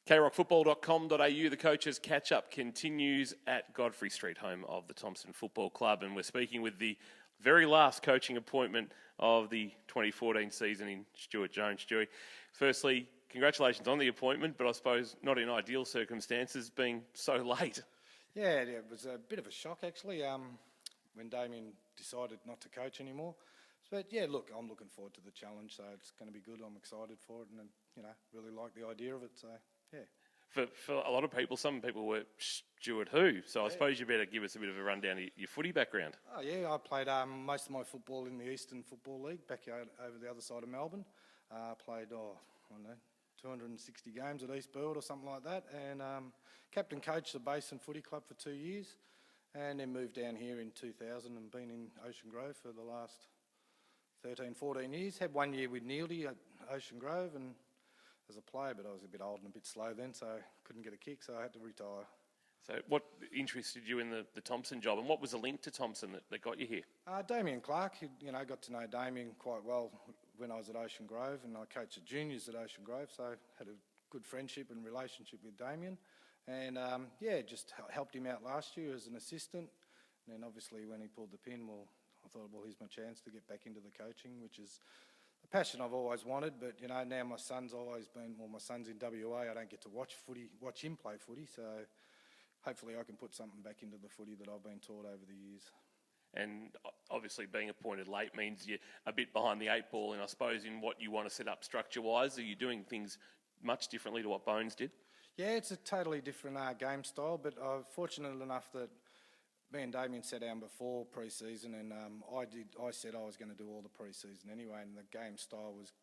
krockfootball.com.au, the coaches catch-up continues at Godfrey Street, home of the Thomson Football Club, and we're speaking with the very last coaching appointment of the 2014 season in Stuart Jones. Stewie, firstly, congratulations on the appointment, but I suppose not in ideal circumstances, being so late. Yeah, it was a bit of a shock actually when Damien decided not to coach anymore. But yeah, look, I'm looking forward to the challenge, so it's going to be good. I'm excited for it, and really like the idea of it. So yeah. For a lot of people, some people were Stuart who, so I suppose you better give us a bit of a rundown of your footy background. Oh yeah, I played most of my football in the Eastern Football League back over the other side of Melbourne. Played, I don't know, 260 games at East Burwood or something like that, and captain coached the Basin Footy Club for 2 years, and then moved down here in 2000 and been in Ocean Grove for the last 13, 14 years. Had 1 year with Neildy at Ocean Grove and as a player, but I was a bit old and a bit slow then, so couldn't get a kick, so I had to retire. So what interested you in the Thomson job, and what was the link to Thomson that got you here? Damien Clark, got to know Damien quite well when I was at Ocean Grove, and I coached the juniors at Ocean Grove, so had a good friendship and relationship with Damien. And just helped him out last year as an assistant. And then obviously when he pulled the pin, I thought, here's my chance to get back into the coaching, which is a passion I've always wanted. But now my son's my son's in WA. I don't get to watch him play footy. So hopefully I can put something back into the footy that I've been taught over the years. And obviously being appointed late means you're a bit behind the eight ball, and I suppose in what you want to set up structure-wise. Are you doing things much differently to what Bones did? Yeah, it's a totally different game style, but I'm fortunate enough that me and Damien sat down before pre-season, and I said I was going to do all the pre-season anyway, and the game style was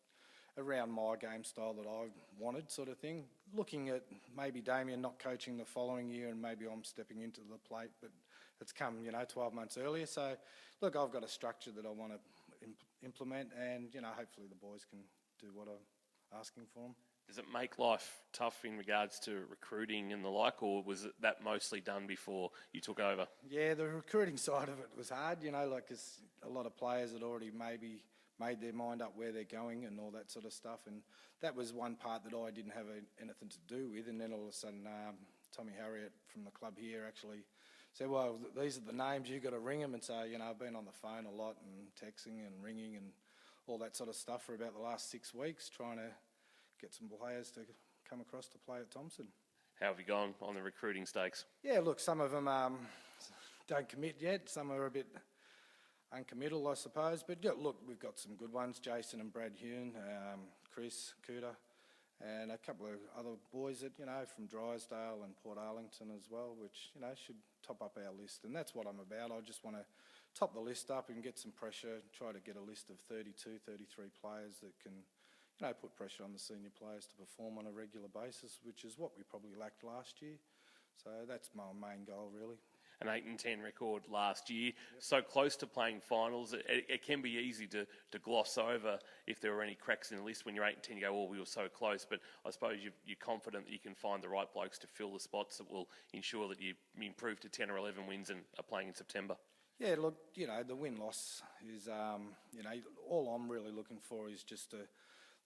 around my game style that I wanted, sort of thing. Looking at maybe Damien not coaching the following year, and maybe I'm stepping into the plate, but it's come 12 months earlier. So look, I've got a structure that I want to implement, and hopefully the boys can do what I'm asking for them. Does it make life tough in regards to recruiting and the like, or was that mostly done before you took over? Yeah, the recruiting side of it was hard, because a lot of players had already maybe made their mind up where they're going and all that sort of stuff, and that was one part that I didn't have anything to do with. And then all of a sudden, Tommy Harriet from the club here actually said, well, these are the names, you've got to ring them. And so, I've been on the phone a lot and texting and ringing and all that sort of stuff for about the last 6 weeks, trying to get some players to come across to play at Thomson. How have you gone on the recruiting stakes? Yeah, look, some of them don't commit yet. Some are a bit uncommittal, I suppose. But yeah, look, we've got some good ones, Jason and Brad Hune, Chris Cooter, and a couple of other boys that, from Drysdale and Port Arlington as well, which, should top up our list. And that's what I'm about. I just want to top the list up and get some pressure, try to get a list of 32, 33 players that can put pressure on the senior players to perform on a regular basis, which is what we probably lacked last year. So that's my main goal, really. An 8-10 record last year, so close to playing finals. It can be easy to gloss over if there were any cracks in the list when you're 8-10. You go, we were so close. But I suppose you're confident that you can find the right blokes to fill the spots that will ensure that you improve to 10 or 11 wins and are playing in September. Yeah, look, the win-loss is, all I'm really looking for is just the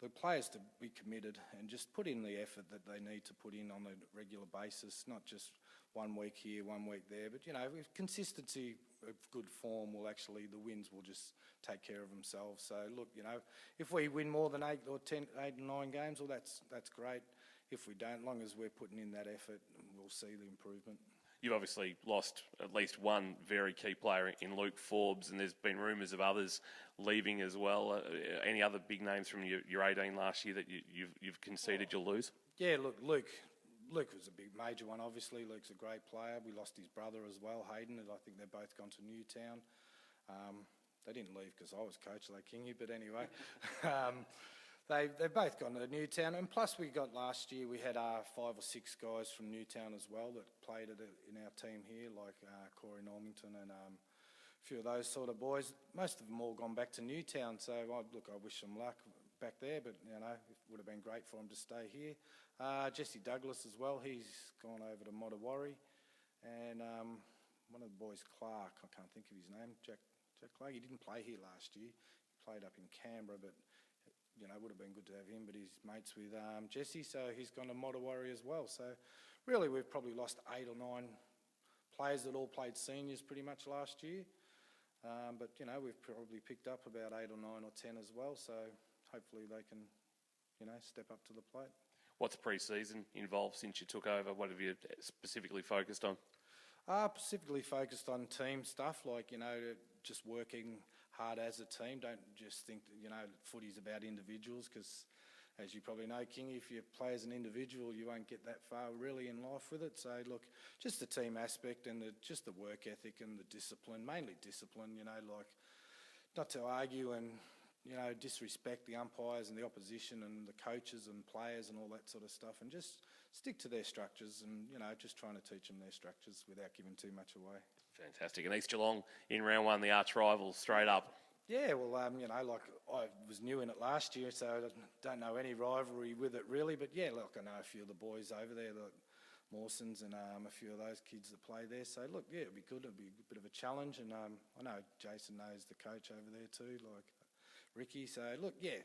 players to be committed and just put in the effort that they need to put in on a regular basis, not just 1 week here, 1 week there, but with consistency of good form the wins will just take care of themselves. So look, if we win more than 8 or 9 games, well, that's great. If we don't, long as we're putting in that effort, we'll see the improvement. You've obviously lost at least one very key player in Luke Forbes, and there's been rumours of others leaving as well. Any other big names from your 18 last year that you've conceded you'll lose? Yeah, look, Luke was a big major one, obviously. Luke's a great player. We lost his brother as well, Hayden, and I think they've both gone to Newtown. They didn't leave because I was coach like Kingy, but anyway. They've both gone to Newtown, and plus last year we had 5 or 6 guys from Newtown as well that played in our team here, like Corey Normington and a few of those sort of boys. Most of them all gone back to Newtown, so I wish them luck back there, but it would have been great for them to stay here. Jesse Douglas as well, he's gone over to Mottawarri, and one of the boys, Clark, I can't think of his name, Jack Clark, he didn't play here last year, he played up in Canberra, but would have been good to have him, but he's mates with Jesse, so he's gone to Mottawari as well. So really, we've probably lost 8 or 9 players that all played seniors pretty much last year. But we've probably picked up about 8 or 9 or 10 as well. So hopefully they can, step up to the plate. What's pre-season involved since you took over? What have you specifically focused on? Specifically focused on team stuff, like, just working hard as a team. Don't just think that, footy's about individuals, because as you probably know, King, if you play as an individual, you won't get that far really in life with it. So look, just the team aspect and just the work ethic and the discipline, mainly discipline, like not to argue and, disrespect the umpires and the opposition and the coaches and players and all that sort of stuff, and just stick to their structures and, just trying to teach them their structures without giving too much away. Fantastic. And East Geelong in round 1, the arch rivals, straight up. Yeah, well, like I was new in it last year, so I don't know any rivalry with it really. But yeah, look, I know a few of the boys over there, like Mawsons and a few of those kids that play there. So look, yeah, it'd be good. It'd be a bit of a challenge, and I know Jason knows the coach over there too, like Ricky. So look, yeah,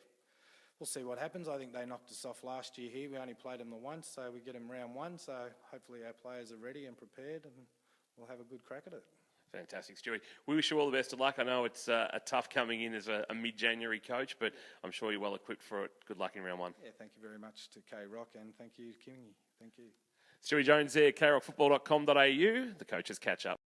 we'll see what happens. I think they knocked us off last year here. We only played them the once, so we get them round 1. So hopefully our players are ready and prepared, and we'll have a good crack at it. Fantastic, Stewie. We wish you all the best of luck. I know it's a tough coming in as a mid-January coach, but I'm sure you're well equipped for it. Good luck in round 1. Yeah, thank you very much to K-Rock, and thank you, Kingy. Thank you. Stewie Jones there, krockfootball.com.au. The coaches catch up.